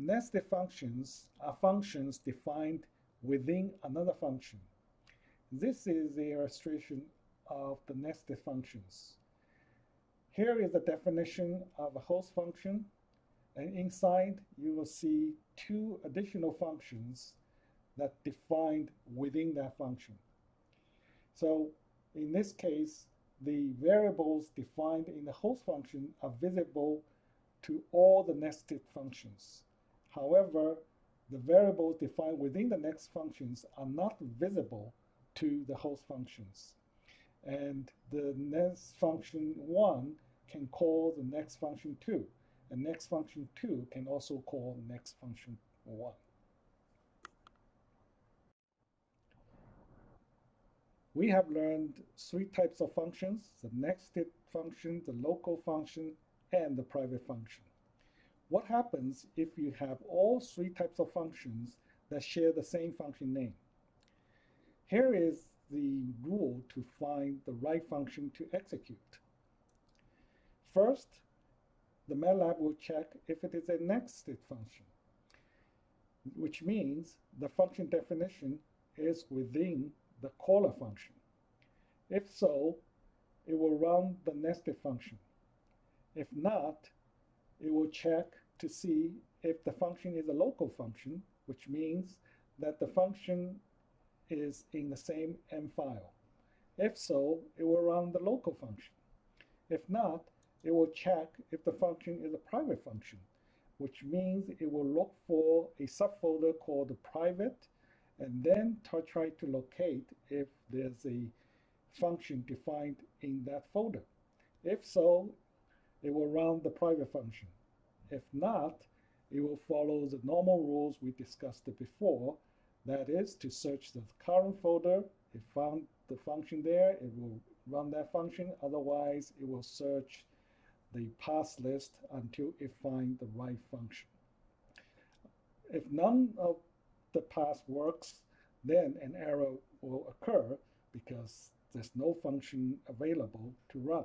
Nested functions are functions defined within another function. This is the illustration of the nested functions. Here is the definition of a host function, and inside you will see two additional functions that defined within that function. So in this case, the variables defined in the host function are visible to all the nested functions. However, the variables defined within the next functions are not visible to the host functions. And the next function 1 can call the next function 2, and next function 2 can also call the next function 1. We have learned three types of functions: the nested function, the local function, and the private function. What happens if you have all three types of functions that share the same function name? Here is the rule to find the right function to execute. First, the MATLAB will check if it is a nested function, which means the function definition is within the caller function. If so, it will run the nested function. If not, it will check to see if the function is a local function, which means that the function is in the same M file. If so, it will run the local function. If not, it will check if the function is a private function, which means it will look for a subfolder called the private and then try to locate if there's a function defined in that folder. If so, it will run the private function. If not, it will follow the normal rules we discussed before. That is, to search the current folder. If found the function there, it will run that function. Otherwise, it will search the path list until it finds the right function. If none of the path works, then an error will occur because there's no function available to run.